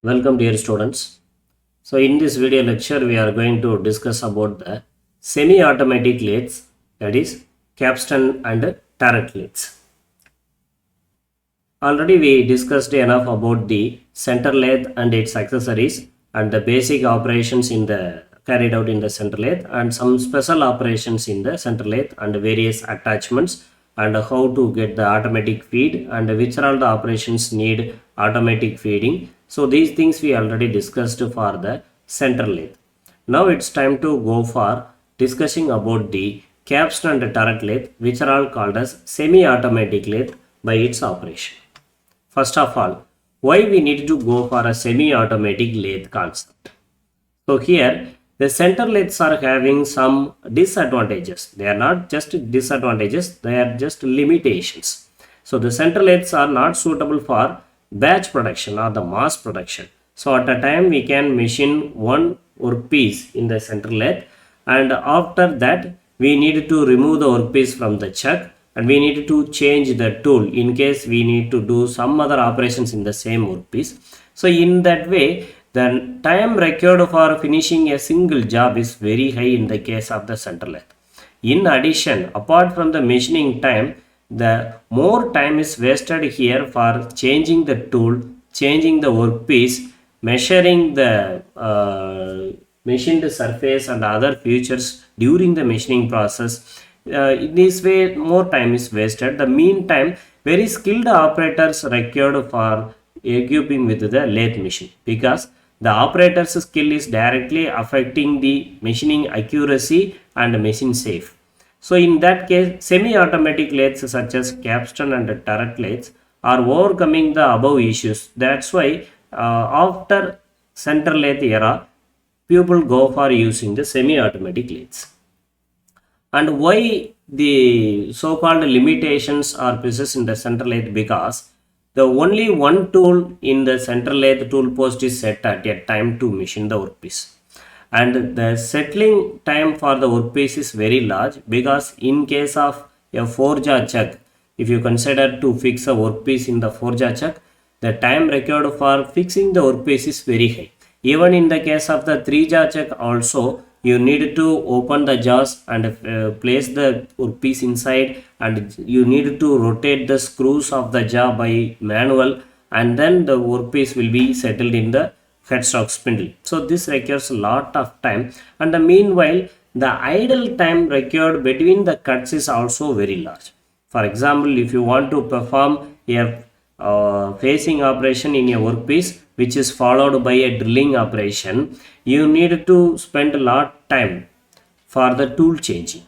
Welcome dear students. So in this video lecture we are going to discuss about the semi-automatic lathes, that is capstan and turret lathes. Already we discussed enough about the center lathe and its accessories and the basic operations in the carried out in the center lathe and some special operations in the center lathe and various attachments and how to get the automatic feed and which are all the operations need automatic feeding. So these things we already discussed for the center lathe. Now it's time to go for discussing about the capstan and turret lathe, which are all called as semi-automatic lathe by its operation. First of all, why we need to go for a semi-automatic lathe concept? So here the center lathes are having some disadvantages. They are not just disadvantages, they are just limitations. So the center lathes are not suitable for batch production or the mass production. So at a time we can machine one workpiece in the center lathe, and after that we need to remove the workpiece from the chuck and we need to change the tool in case we need to do some other operations in the same workpiece. So in that way the time required for finishing a single job is very high in the case of the center lathe. In addition, apart from the machining time, the more time is wasted here for changing the tool, changing the workpiece, measuring the machined surface and other features during the machining process. In this way, more time is wasted. The meantime, very skilled operators required for equipping with the lathe machine, because the operator's skill is directly affecting the machining accuracy and machine safe. So in that case, semi-automatic lathes such as capstan and turret lathes are overcoming the above issues. That's why after center lathe era, people go for using the semi-automatic lathes. And why the so-called limitations are present in the center lathe? Because the only one tool in the center lathe tool post is set at a time to machine the workpiece, and the settling time for the workpiece is very large, because in case of a 4-jaw chuck, if you consider to fix a workpiece in the 4-jaw chuck, the time required for fixing the workpiece is very high. Even in the case of the 3-jaw chuck also, you need to open the jaws and place the workpiece inside, and you need to rotate the screws of the jaw by manual, and then the workpiece will be settled in the headstock spindle. So this requires a lot of time, and the meanwhile the idle time required between the cuts is also very large. For example, if you want to perform a facing operation in a workpiece which is followed by a drilling operation, you need to spend a lot time for the tool changing.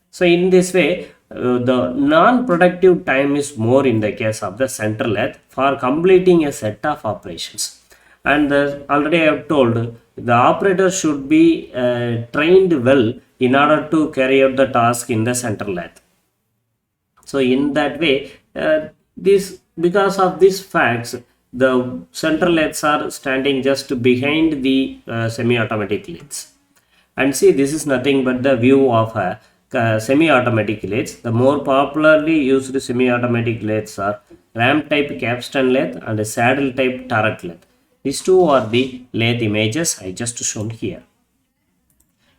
So in this way, the non-productive time is more in the case of the center lathe for completing a set of operations. And already I have told, the operator should be trained well in order to carry out the task in the center lathe. So in that way, this because of these facts, the center lathes are standing just behind the semi-automatic lathes. And see, this is nothing but the view of a semi-automatic lathes. The more popularly used semi-automatic lathes are ram type capstan lathe and saddle type turret lathe. These two are the lathe images I just shown here.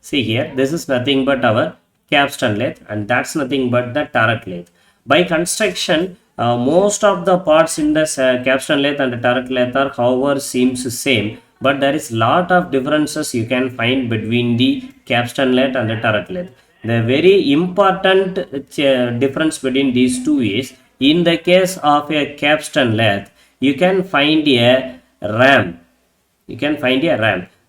See here, this is nothing but our capstan lathe, and that's nothing but the turret lathe. By construction, most of the parts in the capstan lathe and turret lathe are however seems same, but there is lot of differences you can find between the capstan lathe and the turret lathe. The very important difference between these two is, in the case of a capstan lathe, you can find a ram.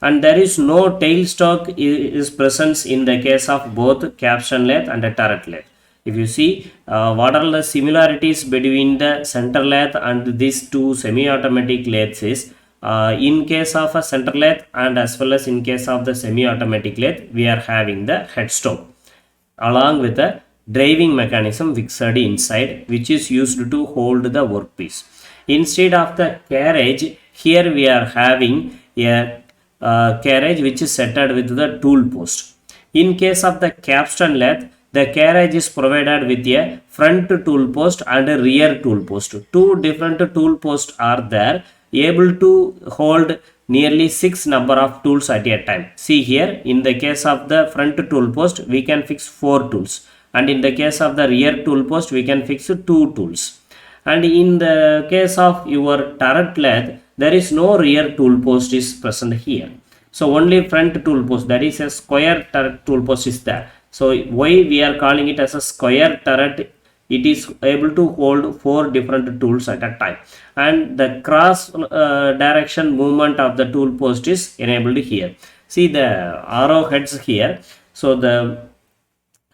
And there is no tailstock is present in the case of both capstan lathe and the turret lathe. If you see what are the similarities between the center lathe and these two semi-automatic lathes is, in case of a center lathe and as well as in case of the semi-automatic lathe, we are having the headstock along with a driving mechanism fixed inside, which is used to hold the workpiece. Instead of the carriage, here we are having a carriage which is set with the tool post. In case of the capstan lathe, the carriage is provided with a front tool post and a rear tool post. Two different tool posts are there. able to hold nearly 6 number of tools at a time. See here, in the case of the front tool post, we can fix 4 tools, and in the case of the rear tool post, we can fix 2 tools. And in the case of your turret lathe, there is no rear tool post is present here. So only front tool post, that is a square turret tool post is there. So why we are calling it as a square turret? It is able to hold 4 different tools at a time, and the cross direction movement of the tool post is enabled here. See the arrow heads here. So the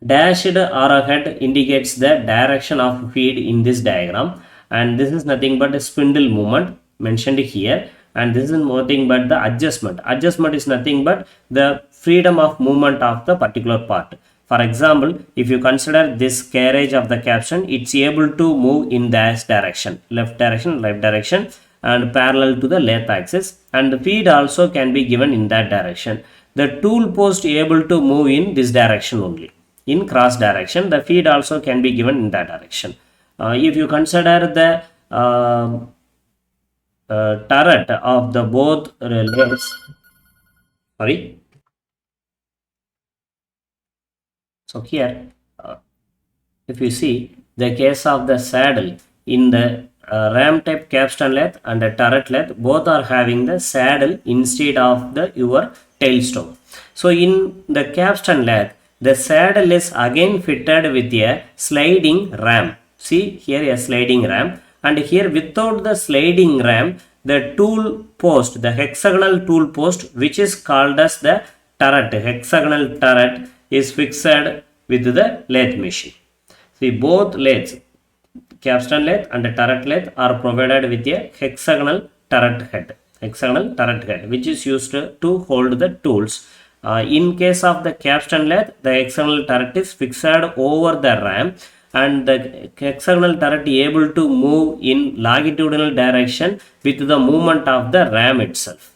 dashed arrowhead indicates the direction of feed in this diagram, and this is nothing but a spindle movement mentioned here, and this is nothing but the adjustment is nothing but the freedom of movement of the particular part. For example, if you consider this carriage of the capstan, it's able to move in this direction, left direction, right direction, and parallel to the lathe axis, and the feed also can be given in that direction. The tool post able to move in this direction only, in cross direction. The feed also can be given in that direction. If you consider the turret of the both lathes, so here, if you see the case of the saddle in the ram type capstan lathe and the turret lathe, both are having the saddle instead of the your tailstone. So in the capstan lathe, the saddle is again fitted with a sliding ram. See here a sliding ram, and here without the sliding ram, the tool post, the hexagonal tool post, which is called as the turret, hexagonal turret, is fixed with the lathe machine. See both lathes, capstan lathe and the turret lathe, are provided with a hexagonal turret head, which is used to hold the tools. In case of the capstan lathe, the hexagonal turret is fixed over the ram, and the hexagonal turret is able to move in longitudinal direction with the movement of the ram itself.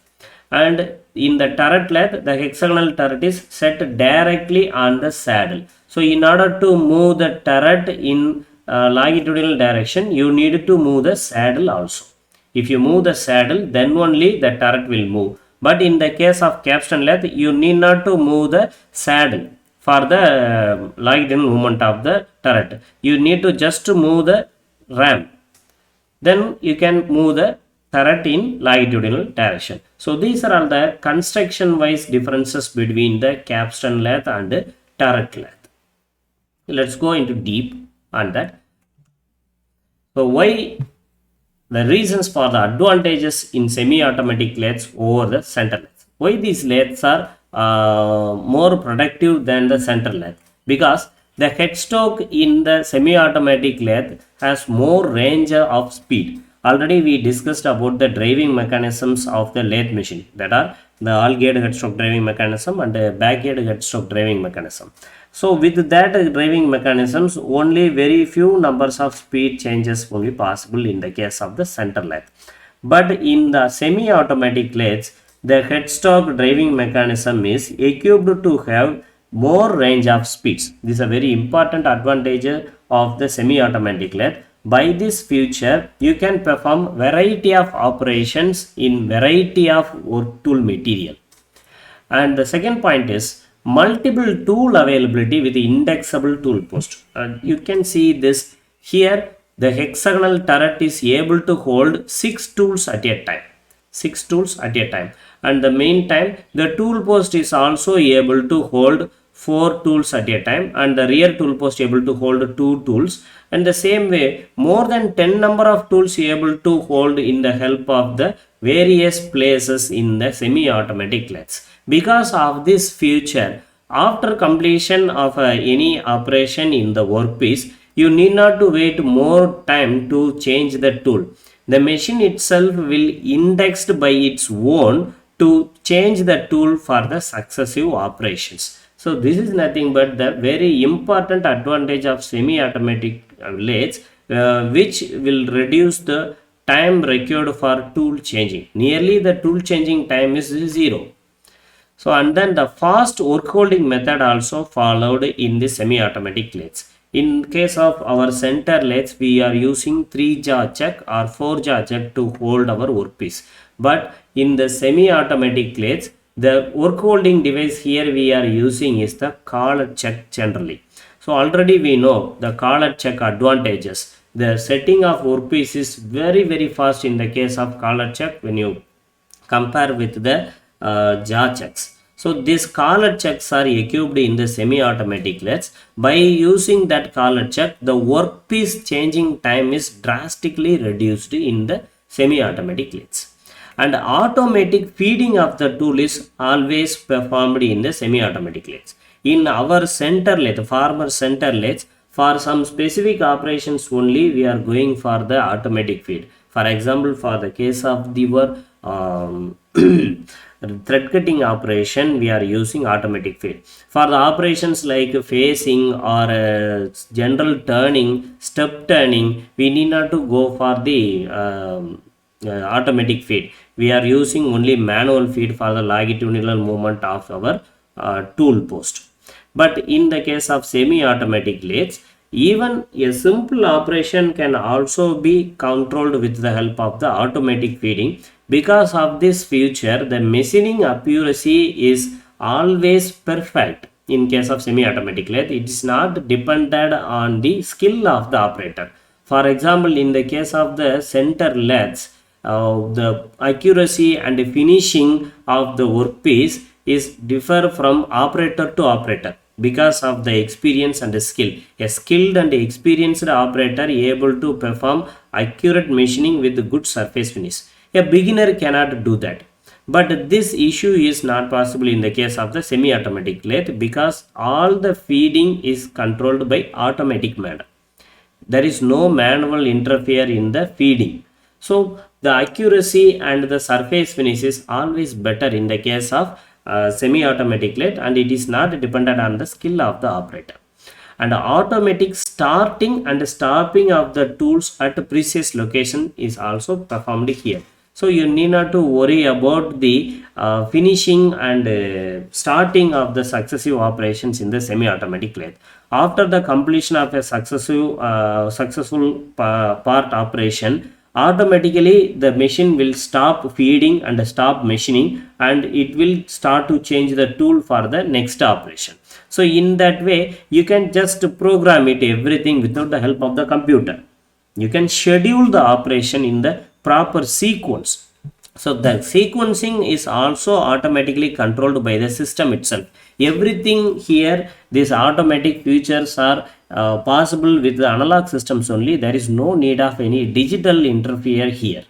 And in the turret lathe, the hexagonal turret is set directly on the saddle. So in order to move the turret in longitudinal direction, you need to move the saddle also. If you move the saddle, then only the turret will move. But in the case of capstan lathe, you need not to move the saddle for the longitudinal movement of the turret. You need to just move the ram. Then you can move the turret in longitudinal direction. So these are all the construction wise differences between the capstan lathe and the turret lathe. Let's go into deep on that. So why the reasons for the advantages in semi-automatic lathes over the center lathe. Why these lathes are more productive than the center lathe? Because the headstock in the semi-automatic lathe has more range of speed. Already we discussed about the driving mechanisms of the lathe machine, that are the all-geared headstock driving mechanism and the back-geared headstock driving mechanism. So with that driving mechanisms, only very few numbers of speed changes will be possible in the case of the center lathe. But in the semi-automatic lathes, the headstock driving mechanism is equipped to have more range of speeds. This is a very important advantage of the semi-automatic lathe. By this feature, you can perform variety of operations in variety of work tool material. And the second point is multiple tool availability with the indexable tool post. You can see this here. The hexagonal turret is able to hold 6 tools at a time. 6 tools at a time. And the meantime, the tool post is also able to hold 4 tools at a time, and the rear tool post able to hold 2 tools. And the same way, more than 10 number of tools able to hold in the help of the various places in the semi-automatic lathes. Because of this feature, after completion of any operation in the workpiece, you need not to wait more time to change the tool. The machine itself will indexed by its own to change the tool for the successive operations. So this is nothing but the very important advantage of semi-automatic lathes, which will reduce the time required for tool changing. Nearly the tool changing time is 0. So and then the fast work holding method also followed in the semi-automatic lathes. In case of our center lathes, we are using 3-jaw chuck or 4-jaw chuck to hold our workpiece. But in the semi-automatic lathes, the work holding device here we are using is the collar chuck generally. So already we know the collar chuck advantages. The setting of workpiece is very fast in the case of collar chuck when you compare with the jaw chucks. So these collar chucks are equipped in the semi-automatic lathes. By using that collar chuck, the workpiece changing time is drastically reduced in the semi-automatic lathes. And automatic feeding of the tool is always performed in the semi-automatic lathes. In our center lathe, farmer center lathes, for some specific operations only we are going for the automatic feed. For example, for the case of your thread cutting operation, we are using automatic feed. For the operations like facing or general turning, step turning, we need not to go for the automatic feed. We are using only manual feed for the longitudinal movement of our tool post. But in the case of semi-automatic lathes, even a simple operation can also be controlled with the help of the automatic feeding. Because of this feature, the machining accuracy is always perfect. In case of semi-automatic lathe, it is not dependent on the skill of the operator. For example, in the case of the center lathes, the accuracy and finishing of the workpiece is differ from operator to operator because of the experience and the skill. A skilled and experienced operator able to perform accurate machining with good surface finish. A beginner cannot do that. But this issue is not possible in the case of the semi-automatic lathe because all the feeding is controlled by automatic manner. There is no manual interfere in the feeding. So the accuracy and the surface finish is always better in the case of semi-automatic lathe, and it is not dependent on the skill of the operator. And automatic starting and stopping of the tools at precise location is also performed here. So you need not to worry about the finishing and starting of the successive operations in the semi-automatic lathe. After the completion of a successful part operation, automatically the machine will stop feeding and stop machining, and it will start to change the tool for the next operation. So in that way, you can just program it everything without the help of the computer. You can schedule the operation in the proper sequence. So the sequencing is also automatically controlled by the system itself. Everything here, these automatic features are possible with the analog systems only. There is no need of any digital interfere here.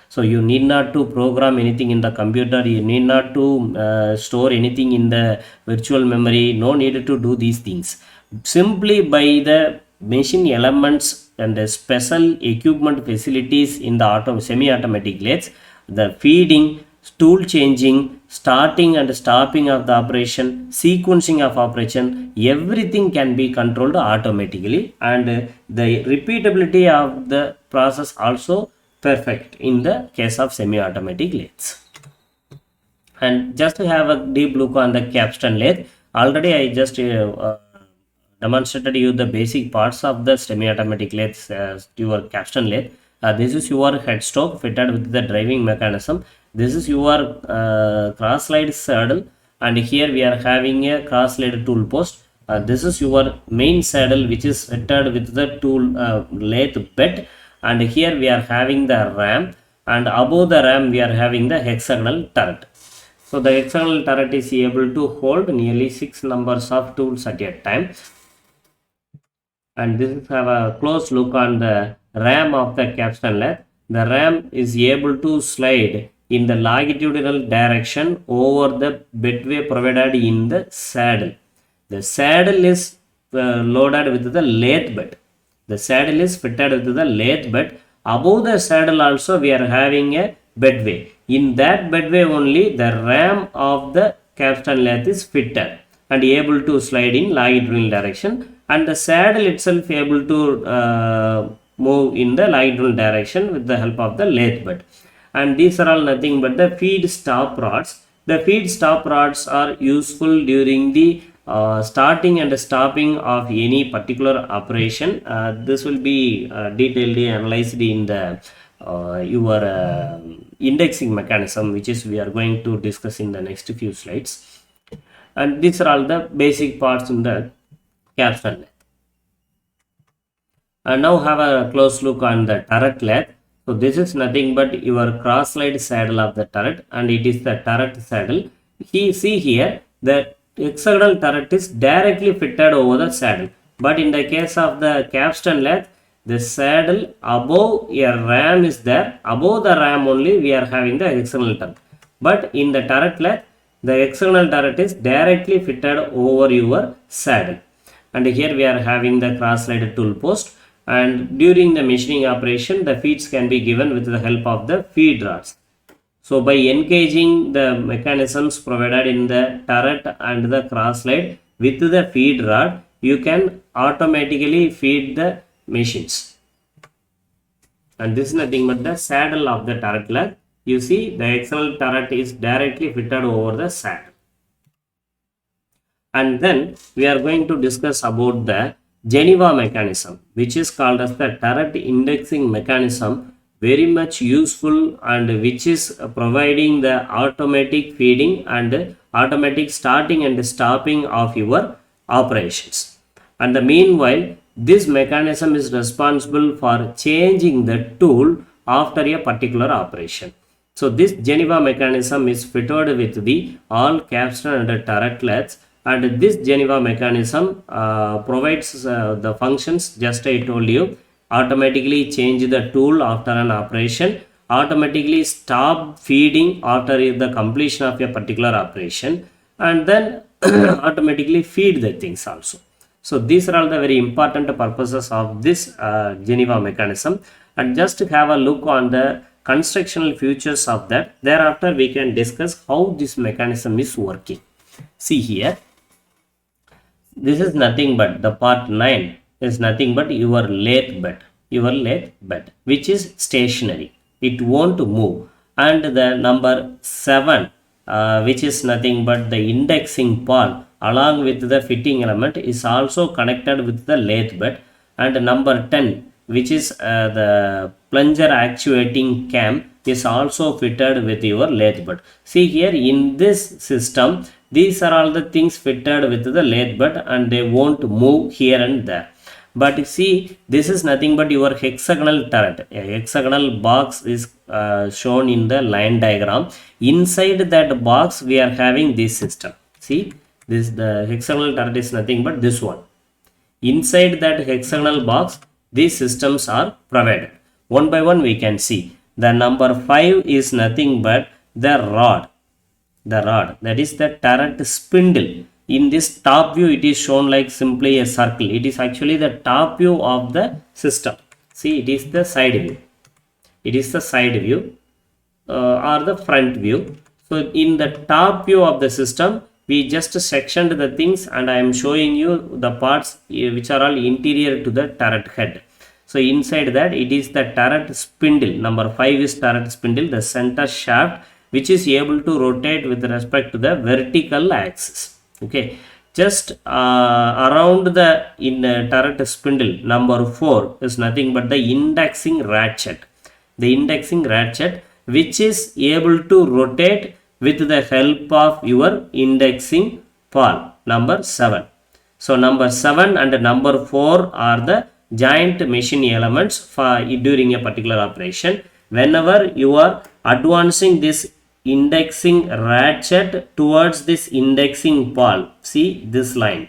So you need not to program anything in the computer. You need not to store anything in the virtual memory. No need to do these things. Simply by the machine elements and the special equipment facilities in the semi-automatic lathes, the feeding, tool changing, starting and stopping of the operation, sequencing of operation, everything can be controlled automatically, and the repeatability of the process also perfect in the case of semi-automatic lathes. And just to have a deep look on the capstan lathe, already I just demonstrated you the basic parts of the semi-automatic lathe, your capstan lathe. This is your headstock fitted with the driving mechanism. This is your cross slide saddle, and here we are having a cross slide tool post. This is your main saddle which is fitted with the tool lathe bed, and here we are having the ram, and above the ram we are having the hexagonal turret. So the hexagonal turret is able to hold nearly 6 numbers of tools at a time. And this is have a close look on the ram of the capstan lathe. The ram is able to slide in the longitudinal direction over the bedway provided in the saddle. The saddle is loaded with the lathe bed. The saddle is fitted with the lathe bed. Above the saddle also we are having a bedway. In that bedway only the ram of the capstan lathe is fitted and able to slide in longitudinal direction, and the saddle itself able to move in the longitudinal direction with the help of the lathe bed. And these are all nothing but the feed stop rods. The feed stop rods are useful during the starting and stopping of any particular operation. This will be detailed analyzed in the your indexing mechanism, which is we are going to discuss in the next few slides. And these are all the basic parts in the capstan lathe. And now have a close look on the turret lathe. So this is nothing but your cross slide saddle of the turret, and it is the turret saddle. See here, the hexagonal turret is directly fitted over the saddle, but in the case of the capstan lathe, the saddle above a ram is there. Above the ram only we are having the hexagonal turret, but in the turret lathe, the hexagonal turret is directly fitted over your saddle. And here we are having the cross slide tool post, and during the machining operation the feeds can be given with the help of the feed rods. So by engaging the mechanisms provided in the turret and the cross slide with the feed rod, you can automatically feed the machines. And this is nothing but the saddle of the turret lathe. You see the hexagonal turret is directly fitted over the saddle. And then we are going to discuss about the Geneva mechanism, which is called as the turret indexing mechanism, very much useful, and which is providing the automatic feeding and automatic starting and stopping of your operations. And the meanwhile, this mechanism is responsible for changing the tool after a particular operation. So this Geneva mechanism is fitted with the all capstan and turret lathes. And this Geneva mechanism provides the functions just I told you: automatically change the tool after an operation, automatically stop feeding after the completion of a particular operation, and then automatically feed the things also. So these are all the very important purposes of this Geneva mechanism. And just to have a look on the constructional features of that, thereafter we can discuss how this mechanism is working. See here, this is nothing but the part 9 is nothing but your lathe bed, which is stationary. It won't move. And the number 7, which is nothing but the indexing pawl along with the fitting element, is also connected with the lathe bed. And number 10, which is the plunger actuating cam, is also fitted with your lathe bed. See here in this system, these are all the things fitted with the lathe bed, and they won't move here and there. But see, this is nothing but your hexagonal turret. A hexagonal box is shown in the line diagram. Inside that box we are having this system. See, this the hexagonal turret is nothing but this one. Inside that hexagonal box, these systems are provided. One by one we can see. The number 5 is nothing but the rod. That is the turret spindle. In this top view, it is shown like simply a circle. It is actually the top view of the system. See, it is the side view. It is the side view or the front view. So in the top view of the system, we just sectioned the things, and I am showing you the parts which are all interior to the turret head. So inside that, it is the turret spindle. Number 5 is turret spindle, the center shaft, which is able to rotate with respect to the vertical axis. Okay, just around the turret spindle, number 4 is nothing but the indexing ratchet. The indexing ratchet, which is able to rotate with the help of your indexing pawl, number 7. So number 7 and number 4 are the joint machine elements for during a particular operation. Whenever you are advancing this indexing ratchet towards this indexing pawl, see this line.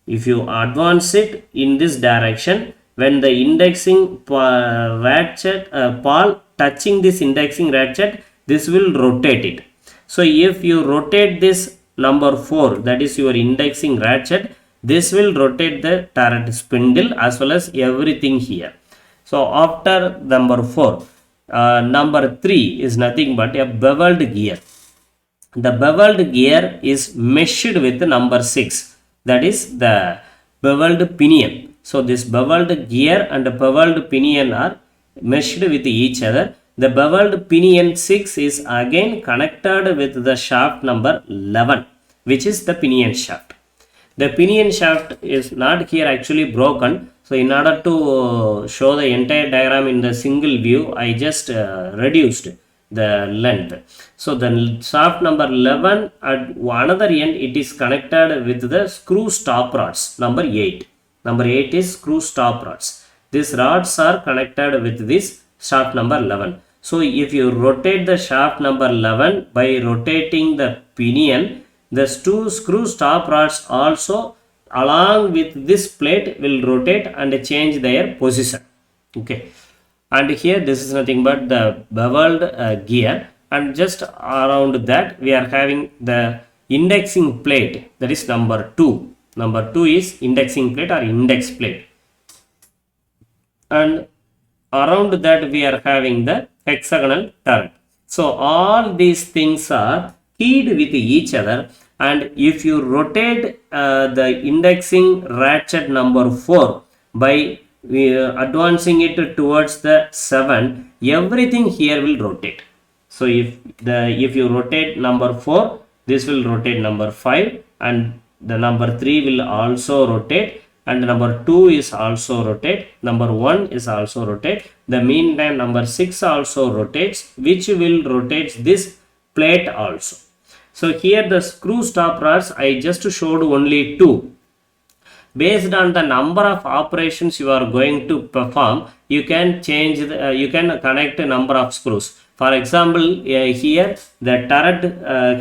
If you advance it in this direction, when the indexing ratchet pawl touching this indexing ratchet, this will rotate it. So if you rotate this number 4, that is your indexing ratchet, this will rotate the turret spindle as well as everything here. So after number 4, number 3 is nothing but a beveled gear. The beveled gear is meshed with number 6, that is the beveled pinion. So this beveled gear and the beveled pinion are meshed with each other. The beveled pinion 6 is again connected with the shaft number 11. which is the pinion shaft. The pinion shaft is not here actually broken. So in order to show the entire diagram in the single view, I just reduced the length. So the shaft number 11 at another end, it is connected with the screw stop rods number 8. Number 8 is screw stop rods. These rods are connected with this shaft number 11. So if you rotate the shaft number 11 by rotating the pinion, the two screw stop rods also along with this plate will rotate and change their position. Okay. And here this is nothing but the beveled gear, and just around that we are having the indexing plate, that is number 2. Number 2 is indexing plate or index plate. And around that we are having the hexagonal turret. So all these things are keyed with each other, and if you rotate the indexing ratchet number 4 by advancing it towards the 7, everything here will rotate. So if you rotate number 4, this will rotate number 5, and the number 3 will also rotate, and number 2 is also rotate, number 1 is also rotate. The meantime number 6 also rotates, which will rotate this plate also. So here the screw stop rods, I just showed only 2. Based on the number of operations you are going to perform, you can change you can connect a number of screws. For example, here the turret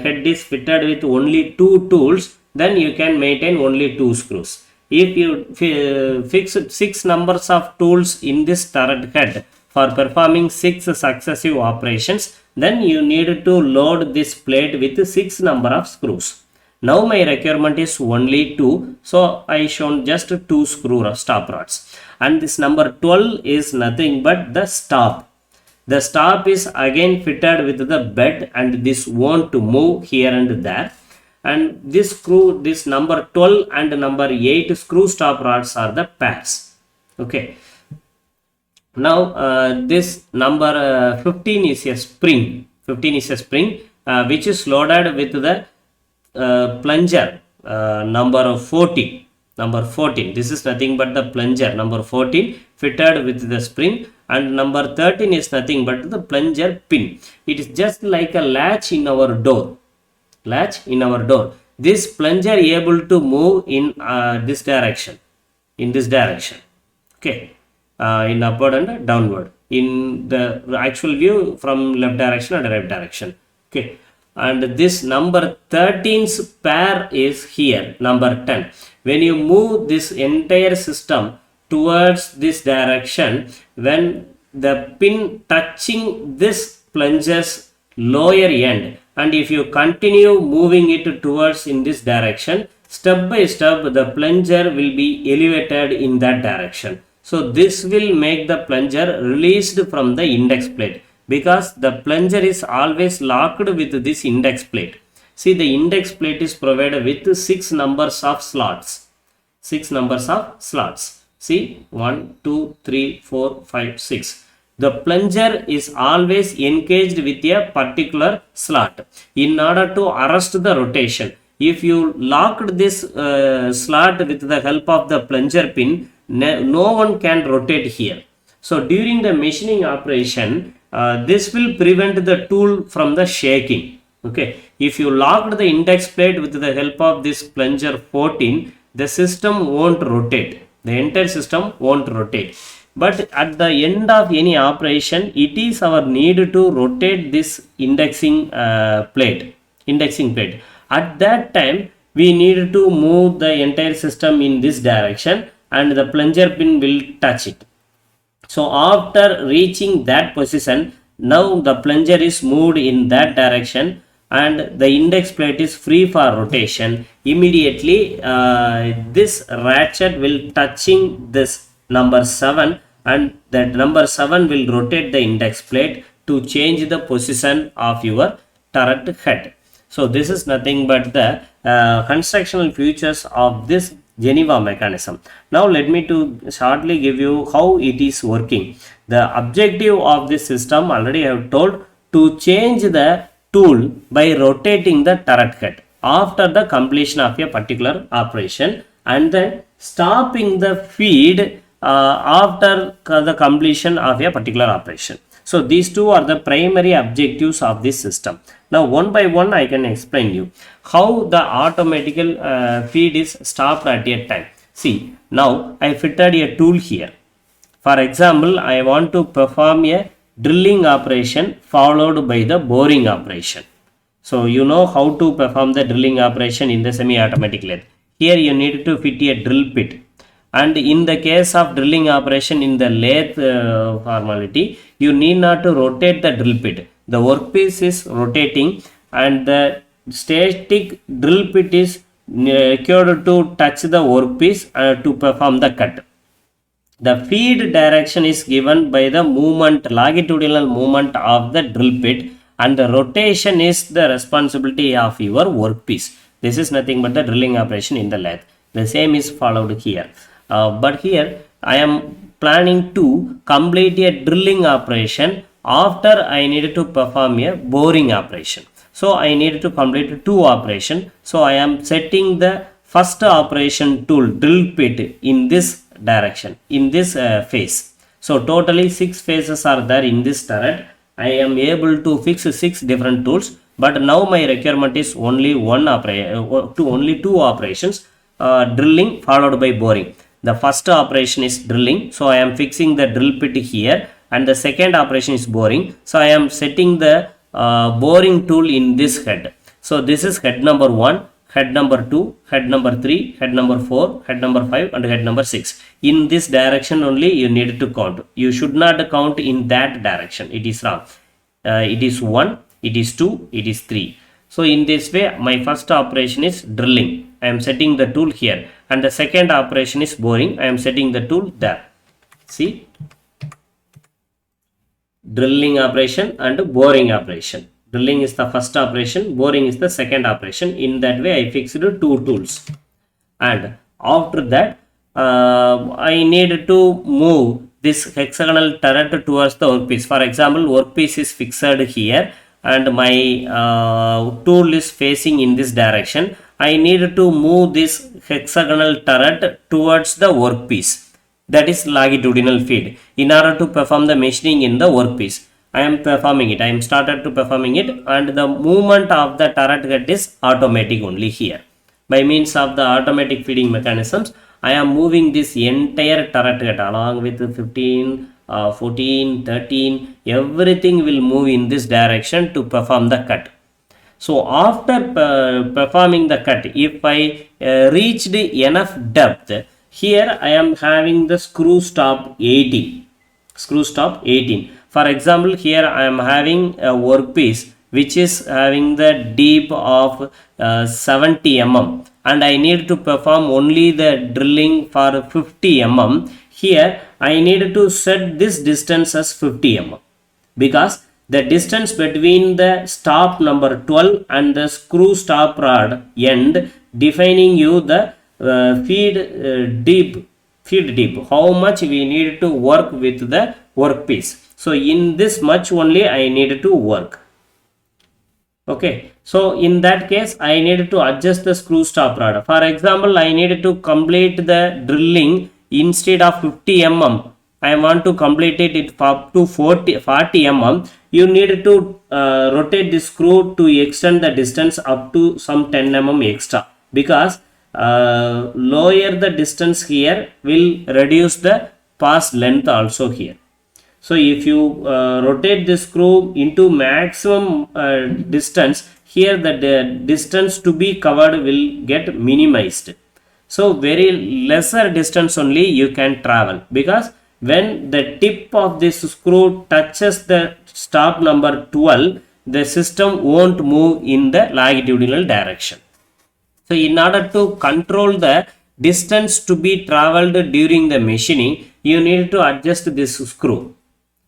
head is fitted with only 2 tools, then you can maintain only 2 screws. If you fix 6 numbers of tools in this turret head for performing 6 successive operations, then you need to load this plate with 6 number of screws. Now my requirement is only 2, so I shown just 2 screw stop rods. And this number 12 is nothing but the stop. The stop is again fitted with the bed, and this won't move here and there. And this screw, this number 12 and number 8 screw stop rods are the pairs. Okay. Now this number 15 is a spring. 15 is a spring which is loaded with the plunger number 14. Number 14. This is nothing but the plunger number 14 fitted with the spring, and number 13 is nothing but the plunger pin. It is just like a latch in our door. Latch in our door. This plunger able to move in this direction. In this direction. Okay. In upward and downward. In the actual view from left direction and right direction. Okay. And this number 13's pair is here, number 10. When you move this entire system towards this direction, when the pin touching this plunger's lower end, and if you continue moving it towards in this direction, step by step the plunger will be elevated in that direction. So this will make the plunger released from the index plate, because the plunger is always locked with this index plate. See, the index plate is provided with 6 numbers of slots. 6 numbers of slots. See, 1, 2, 3, 4, 5, 6. The plunger is always engaged with a particular slot in order to arrest the rotation. If you locked this slot with the help of the plunger pin, no one can rotate here. So during the machining operation, this will prevent the tool from the shaking. Okay, if you locked the index plate with the help of this plunger 14, the system won't rotate. The entire system won't rotate. But at the end of any operation, it is our need to rotate this indexing plate. At that time, we need to move the entire system in this direction, and the plunger pin will touch it. So after reaching that position, now the plunger is moved in that direction, and the index plate is free for rotation. Immediately this ratchet will touching this number 7, and that number 7 will rotate the index plate to change the position of your turret head. So this is nothing but the constructional features of this Geneva mechanism. Now let me to shortly give you how it is working. The objective of this system already I have told, to change the tool by rotating the turret head. after the completion of a particular operation, and then stopping the feed after the completion of a particular operation. So these two are the primary objectives of this system. Now one by one I can explain you how the automatical feed is stopped at a time. See, now I fitted a tool here. For example, I want to perform a drilling operation followed by the boring operation. So you know how to perform the drilling operation in the semi-automatic lathe. Here you need to fit a drill pit, and in the case of drilling operation in the lathe formality, you need not to rotate the drill pit. The workpiece is rotating and the static drill pit is required to touch the workpiece to perform the cut. The feed direction is given by the movement, longitudinal movement of the drill pit, and the rotation is the responsibility of your workpiece. This is nothing but the drilling operation in the lathe. The same is followed here. But here I am planning to complete a drilling operation after I needed to perform a boring operation. So I needed to complete two operations. So I am setting the first operation tool drill pit in this direction, in this phase. So totally 6 phases are there in this turret. I am able to fix 6 different tools, but now my requirement is only only two operations, drilling followed by boring. The first operation is drilling, so I am fixing the drill pit here, and the second operation is boring, so I am setting the boring tool in this head. So this is head number 1, head number 2, head number 3, head number 4, head number 5, and head number 6. In this direction only you need to count. You should not count in that direction. It is wrong. It is 1, it is 2, it is 3. So in this way, my first operation is drilling. I am setting the tool here. And the second operation is boring. I am setting the tool there. See? Drilling operation and boring operation. Drilling is the first operation, boring is the second operation. In that way, I fixed 2 tools. And after that, I need to move this hexagonal turret towards the workpiece. For example, workpiece is fixed here and my tool is facing in this direction. I need to move this hexagonal turret towards the workpiece. That is longitudinal feed. In order to perform the machining in the workpiece, I am performing it. I am started to performing it, and the movement of the turret head is automatic only here. By means of the automatic feeding mechanisms, I am moving this entire turret head along with 15, 14, 13, everything will move in this direction to perform the cut. So after performing the cut, if I reached enough depth, here I am having the screw stop 18. Screw stop 18. For example, here I am having a workpiece which is having the deep of 70 mm, and I need to perform only the drilling for 50 mm. Here I need to set this distance as 50 mm, because the distance between the stop number 12 and the screw stop rod end defining you the feed deep, how much we need to work with the workpiece. So in this much only I need to work. Okay, so in that case I need to adjust the screw stop rod. For example, I need to complete the drilling instead of 50 mm. I want to complete it up to 40 mm. You need to rotate the screw to extend the distance up to some 10 mm extra, because lower the distance here will reduce the pass length also here. So if you rotate the screw into maximum distance, here the distance to be covered will get minimized. So very lesser distance only you can travel, because when the tip of this screw touches the stop number 12, the system won't move in the longitudinal direction. So in order to control the distance to be traveled during the machining, you need to adjust this screw.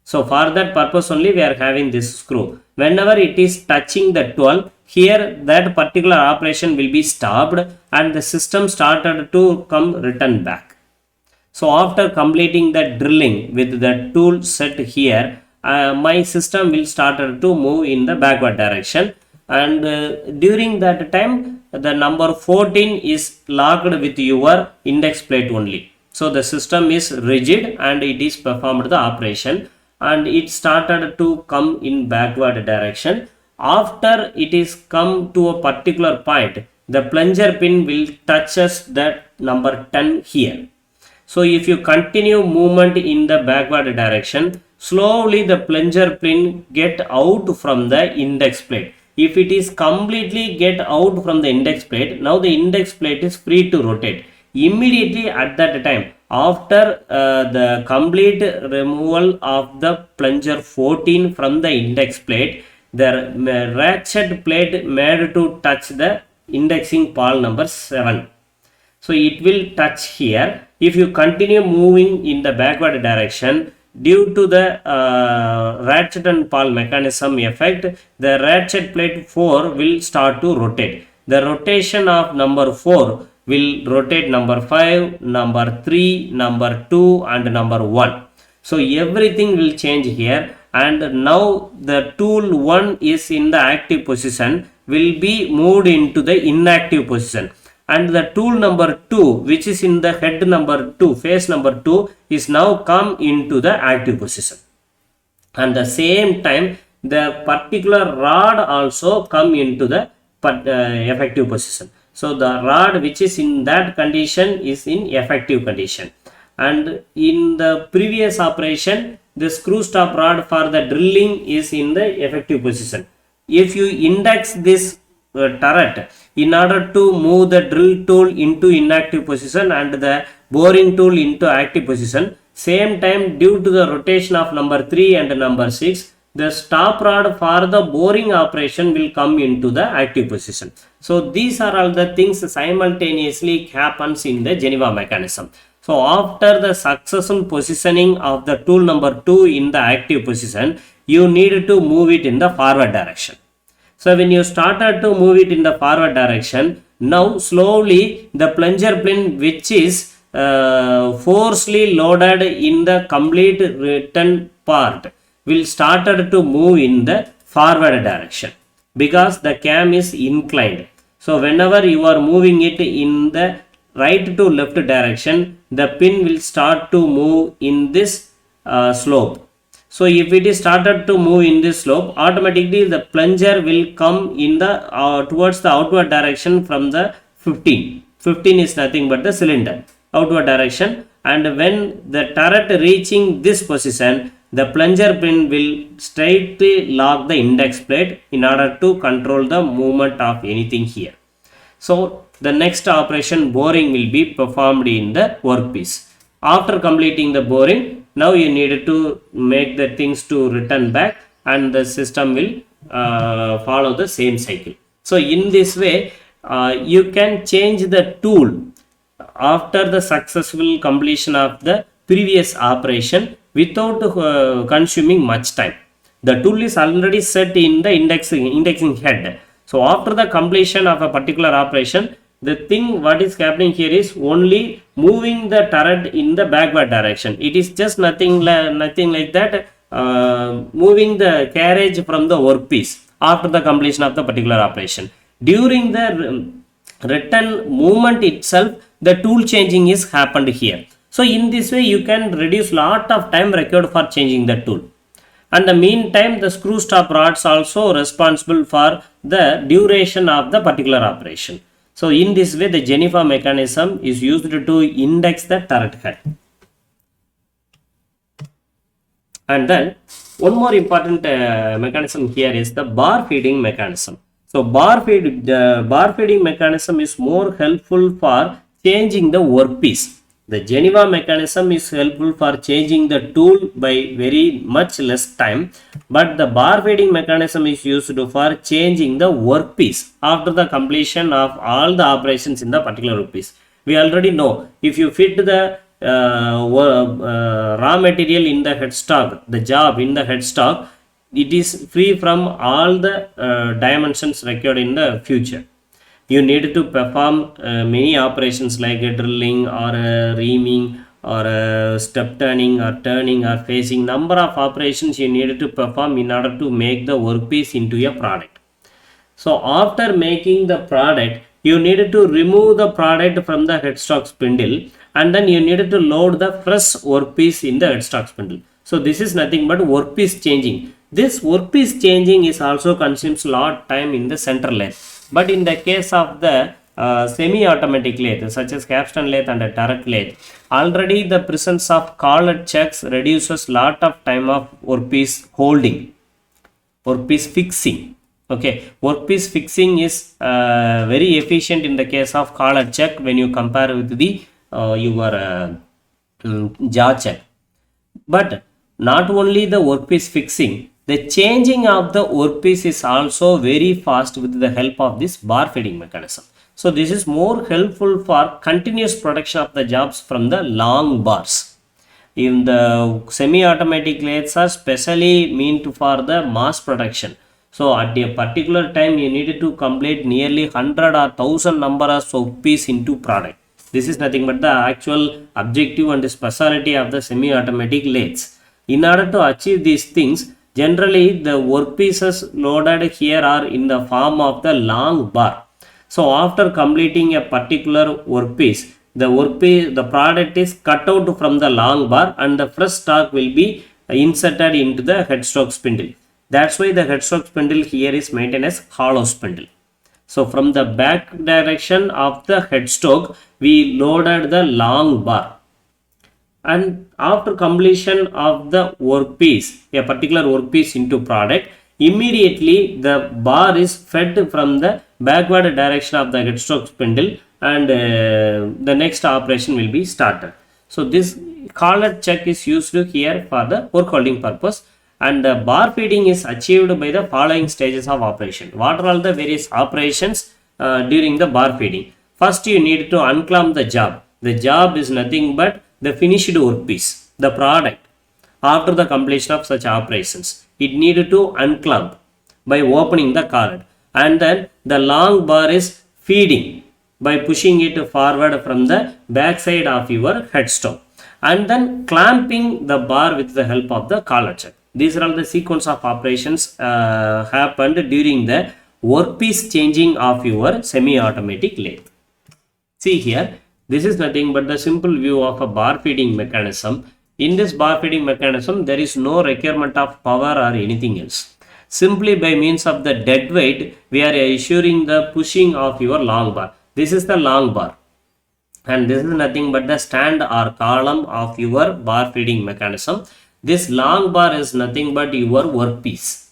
So for that purpose only we are having this screw. Whenever it is touching the 12, here that particular operation will be stopped and the system started to come return back. So after completing the drilling with the tool set here, my system will start to move in the backward direction. and during that time the number 14 is locked with your index plate only. So the system is rigid and it is performed the operation, and it started to come in backward direction. After it is come to a particular point, the plunger pin will touches that number 10 here. So if you continue movement in the backward direction, slowly the plunger pin get out from the index plate. If it is completely get out from the index plate, now the index plate is free to rotate. Immediately at that time, after the complete removal of the plunger 14 from the index plate, the ratchet plate made to touch the indexing pawl number 7. So it will touch here. If you continue moving in the backward direction, due to the ratchet and pawl mechanism effect, the ratchet plate 4 will start to rotate. The rotation of number 4 will rotate number 5, number 3, number 2 and number 1. So everything will change here, and now the tool 1 is in the active position will be moved into the inactive position, and the tool number 2, which is in the head number 2, face number 2, is now come into the active position. And the same time the particular rod also come into the effective position. So the rod which is in that condition is in effective condition, and in the previous operation the screw stop rod for the drilling is in the effective position. If you index this turret in order to move the drill tool into inactive position and the boring tool into active position, same time due to the rotation of number 3 and number 6, the stop rod for the boring operation will come into the active position. So these are all the things simultaneously happens in the Geneva mechanism. So after the successful positioning of the tool number 2 in the active position, you need to move it in the forward direction. So when you started to move it in the forward direction, now slowly the plunger pin which is forcefully loaded in the complete return part will started to move in the forward direction because the cam is inclined. So whenever you are moving it in the right to left direction, the pin will start to move in this slope. So if it is started to move in this slope, automatically the plunger will come in the towards the outward direction from the 15. 15 is nothing but the cylinder outward direction, and when the turret reaching this position, the plunger pin will straightly lock the index plate in order to control the movement of anything here. So the next operation, boring, will be performed in the workpiece. After completing the boring, now you need to make the things to return back, and the system will follow the same cycle. So in this way you can change the tool after the successful completion of the previous operation without consuming much time. The tool is already set in the indexing head. So after the completion of a particular operation, the thing what is happening here is only moving the turret in the backward direction. It is just nothing like that, moving the carriage from the workpiece after the completion of the particular operation. During the return movement itself, the tool changing is happened here. So in this way you can reduce lot of time required for changing the tool. And the meantime, the screw stop rods also responsible for the duration of the particular operation. So in this way the Geneva mechanism is used to index the turret head. And then one more important mechanism here is the bar feeding mechanism. So bar feeding mechanism is more helpful for changing the workpiece. The Geneva mechanism is helpful for changing the tool by very much less time, but the bar feeding mechanism is used for changing the workpiece after the completion of all the operations in the particular workpiece. We already know if you fit the raw material in the headstock, the job in the headstock, it is free from all the dimensions required in the future. You need to perform many operations like drilling or reaming or step turning or turning or facing. Number of operations you need to perform in order to make the workpiece into a product. So after making the product, you needed to remove the product from the headstock spindle, and then you needed to load the fresh workpiece in the headstock spindle. So this is nothing but workpiece changing. This workpiece changing is also consumes lot time in the center lathe. But in the case of the semi-automatic lathe such as capstan lathe and a turret lathe, already the presence of collet checks reduces lot of time of workpiece holding, workpiece fixing. Okay, workpiece fixing is very efficient in the case of collet check when you compare with the your jaw check. But not only the workpiece fixing, the changing of the workpiece is also very fast with the help of this bar feeding mechanism. So this is more helpful for continuous production of the jobs from the long bars. In the semi-automatic lathes are specially meant for the mass production. So at a particular time you needed to complete nearly 100 or 1000 number of workpiece into product. This is nothing but the actual objective and specialty of the semi-automatic lathes. In order to achieve these things, generally the workpieces loaded here are in the form of the long bar. So after completing a particular workpiece, the product is cut out from the long bar and the fresh stock will be inserted into the headstock spindle. That's why the headstock spindle here is maintained as hollow spindle. So from the back direction of the headstock, we loaded the long bar. And after completion of the workpiece, a particular workpiece into product, immediately the bar is fed from the backward direction of the headstock spindle, and the next operation will be started. So this collet check is used here for the work holding purpose, and the bar feeding is achieved by the following stages of operation. What are all the various operations during the bar feeding? First, you need to unclamp the job. The job is nothing but the finished workpiece, the product. After the completion of such operations, it needed to unclamp by opening the collet, and then the long bar is feeding by pushing it forward from the back side of your headstock, and then clamping the bar with the help of the collet check. These are all the sequence of operations happened during the workpiece changing of your semi-automatic lathe. See here, this is nothing but the simple view of a bar feeding mechanism. In this bar feeding mechanism, there is no requirement of power or anything else. Simply by means of the dead weight, we are ensuring the pushing of your long bar. This is the long bar, and this is nothing but the stand or column of your bar feeding mechanism. This long bar is nothing but your workpiece,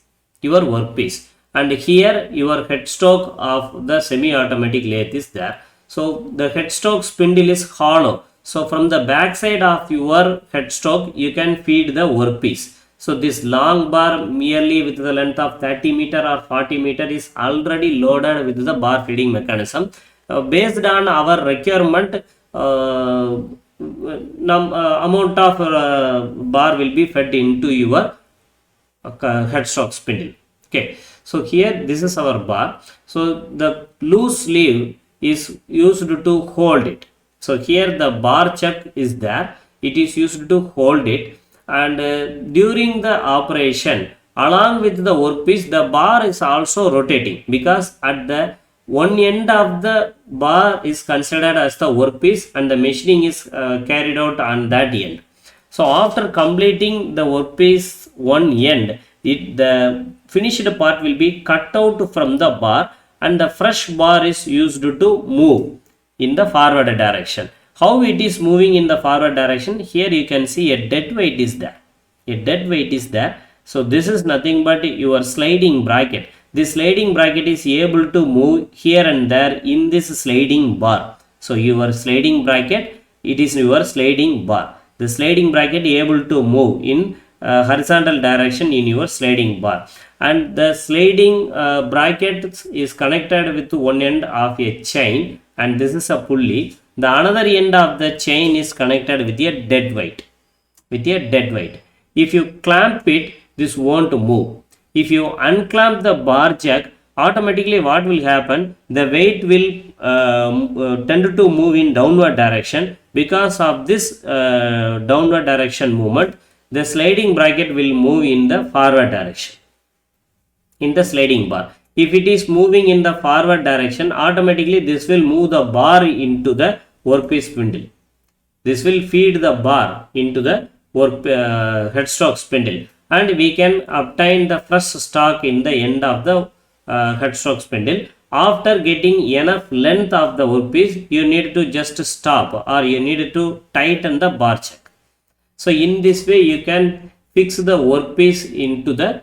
and here your headstock of the semi-automatic lathe is there. So the headstock spindle is hollow. So from the back side of your headstock, you can feed the workpiece. So this long bar merely with the length of 30 meter or 40 meter is already loaded with the bar feeding mechanism. Based on our requirement, amount of bar will be fed into your headstock spindle. Okay, so here this is our bar. So the loose sleeve is used to hold it. So here the bar chuck is there. It is used to hold it, and during the operation, along with the workpiece, the bar is also rotating, because at the one end of the bar is considered as the workpiece, and the machining is carried out on that end. So after completing the workpiece one end, the finished part will be cut out from the bar, and the fresh bar is used to move in the forward direction. How it is moving in the forward direction? Here you can see a dead weight is there. A dead weight is there. So this is nothing but your sliding bracket. This sliding bracket is able to move here and there in this sliding bar. So your sliding bracket, it is your sliding bar. The sliding bracket able to move in horizontal direction in your sliding bar, and the sliding bracket is connected with one end of a chain, and this is a pulley. The another end of the chain is connected with a dead weight. If you clamp it, this won't move. If you unclamp the bar jack, automatically what will happen? The weight will tend to move in downward direction. Because of this downward direction movement, the sliding bracket will move in the forward direction in the sliding bar. If it is moving in the forward direction, automatically this will move the bar into the workpiece spindle. This will feed the bar into the headstock spindle, and we can obtain the fresh stock in the end of the headstock spindle. After getting enough length of the workpiece, you need to just stop, or you need to tighten the bar check. So in this way you can fix the workpiece into the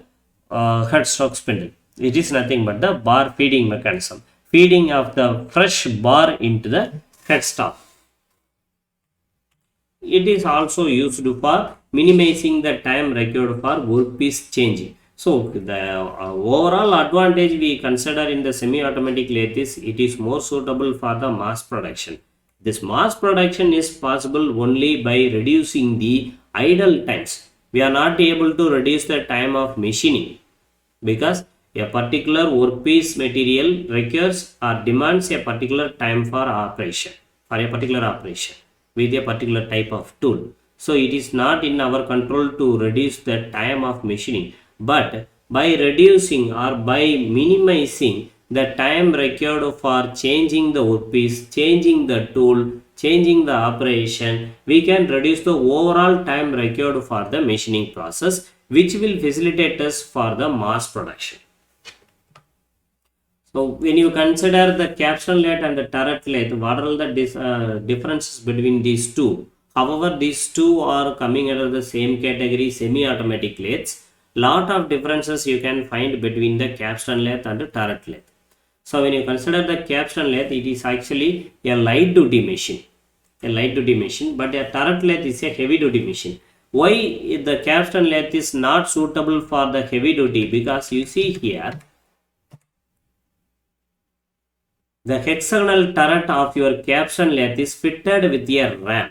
headstock spindle. It is nothing but the bar feeding mechanism, feeding of the fresh bar into the headstock. It is also used for minimizing the time required for workpiece changing. So the overall advantage we consider in the semi-automatic lathe is it is more suitable for the mass production. This mass production is possible only by reducing the idle times. We are not able to reduce the time of machining because a particular workpiece material requires or demands a particular time for operation, for a particular operation with a particular type of tool. So it is not in our control to reduce the time of machining, but by reducing or by minimizing the time required for changing the workpiece, changing the tool, changing the operation, we can reduce the overall time required for the machining process, which will facilitate us for the mass production. So when you consider the capstan lathe and the turret lathe, what are the differences between these two? However, these two are coming under the same category, semi-automatic lathes. Lot of differences you can find between the capstan lathe and the turret lathe. So when you consider the capstan lathe, it is actually a light duty machine, but a turret lathe is a heavy duty machine. Why the capstan lathe is not suitable for the heavy duty? Because you see here, the hexagonal turret of your capstan lathe is fitted with a ram,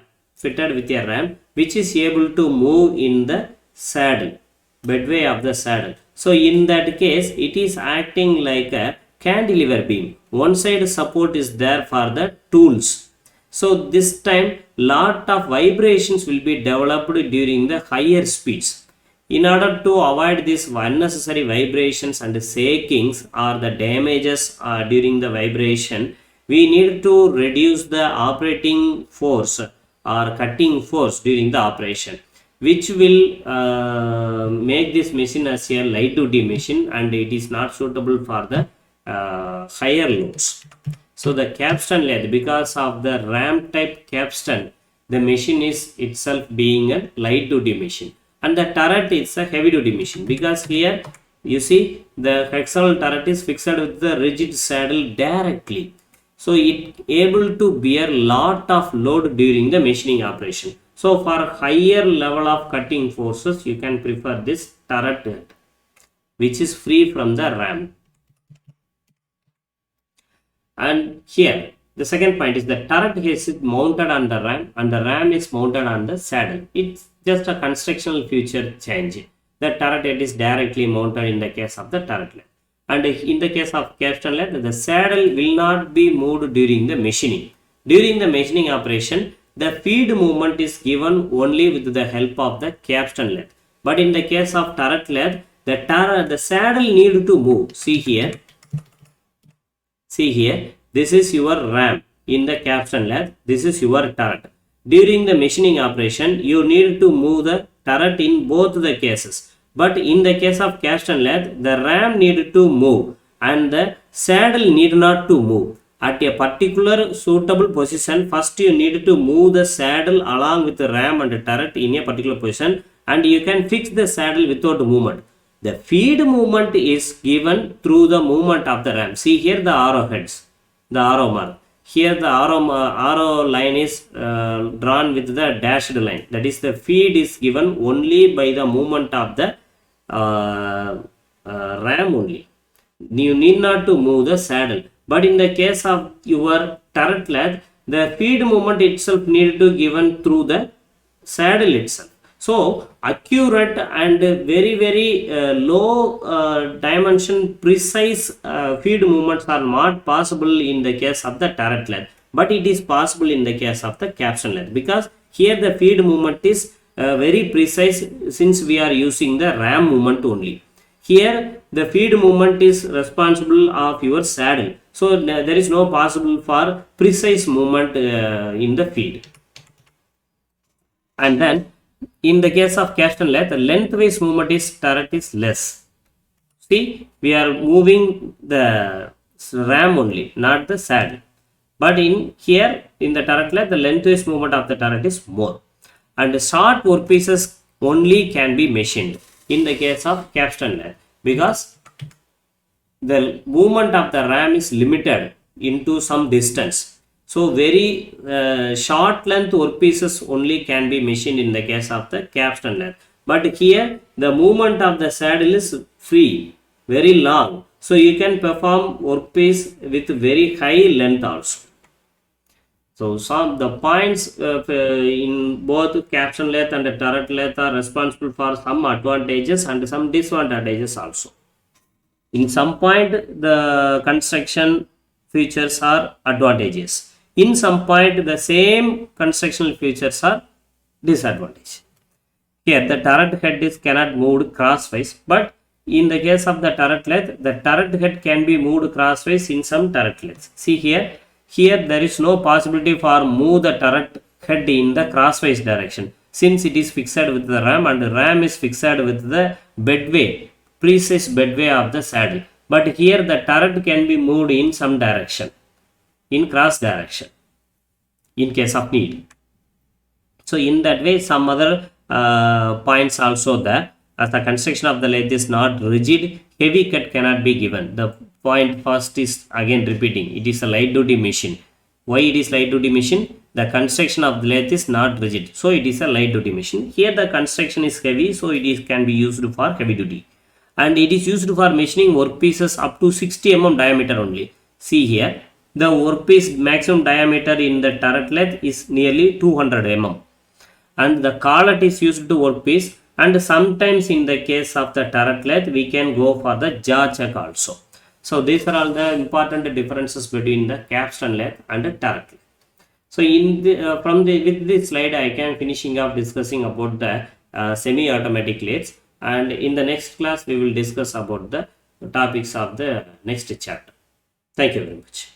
which is able to move in the saddle, bedway of the saddle. So in that case, it is acting like a cantilever beam. One side support is there for the tools. So this time lot of vibrations will be developed during the higher speeds. In order to avoid these unnecessary vibrations and shakings or the damages during the vibration, we need to reduce the operating force or cutting force during the operation, which will make this machine as a light duty machine, and it is not suitable for the higher loads. So the capstan lathe, because of the ram type capstan, the machine is itself being a light duty machine, and the turret is a heavy duty machine, because here you see the hexagonal turret is fixed with the rigid saddle directly. So it able to bear lot of load during the machining operation. So for higher level of cutting forces, you can prefer this turret, which is free from the ram. And here the second point is the turret is mounted on the ram and the ram is mounted on the saddle. It's just a constructional feature change. The turret head is directly mounted in the case of the turret lathe, and in the case of capstan lathe, the saddle will not be moved during the machining. During the machining operation, the feed movement is given only with the help of the capstan lathe. But in the case of turret lathe, the saddle need to move. See here, this is your ram in the capstan lathe, this is your turret. During the machining operation, you need to move the turret in both the cases. But in the case of capstan lathe, the ram need to move and the saddle need not to move. At a particular suitable position, first you need to move the saddle along with the ram and the turret in a particular position, and you can fix the saddle without movement. The feed movement is given through the movement of the ram. See here the arrowheads, the arrow mark. Here the arrow line is drawn with the dashed line. That is, the feed is given only by the movement of the ram only. You need not to move the saddle. But in the case of your turret lathe, the feed movement itself needed to given through the saddle itself. So accurate and very low dimension precise feed movements are not possible in the case of the turret lathe, but it is possible in the case of the capstan lathe, because here the feed movement is very precise since we are using the ram movement only. Here the feed movement is responsible of your saddle. So there is no possible for precise movement in the feed. And then in the case of capstan lathe, the lengthwise movement is turret is less. See, we are moving the ram only, not the saddle. But in here, in the turret lathe, the lengthwise movement of the turret is more. And the short workpieces only can be machined in the case of capstan lathe, because the movement of the ram is limited into some distance. So very short length workpieces only can be machined in the case of the capstan lathe. But here the movement of the saddle is free, very long. So you can perform workpiece with very high length also. So some the points in both capstan lathe and the turret lathe are responsible for some advantages and some disadvantages also. In some point the construction features are advantages. In some point the same constructional features are disadvantage. Here the turret head is cannot move crosswise, but in the case of the turret lathe, the turret head can be moved crosswise in some turret lathes. See here there is no possibility for move the turret head in the crosswise direction, since it is fixed with the ram and the ram is fixed with the bedway, precise bedway of the saddle. But here the turret can be moved in some direction, in cross direction, in case of need. So in that way some other points also there. As the construction of the lathe is not rigid, heavy cut cannot be given. The point first is again repeating, it is a light duty machine. Why it is light duty machine? The construction of the lathe is not rigid, so it is a light duty machine. Here the construction is heavy, so it is can be used for heavy duty, and it is used for machining workpieces up to 60 mm diameter only. See here, the workpiece maximum diameter in the turret lathe is nearly 200 mm, and the collet is used to workpiece. And sometimes in the case of the turret lathe, we can go for the jaw chuck also. So these are all the important differences between the capstan lathe and the turret lathe. So in the, with this slide, I can finishing up discussing about the semi-automatic lathes, and in the next class we will discuss about the topics of the next chapter. Thank you very much.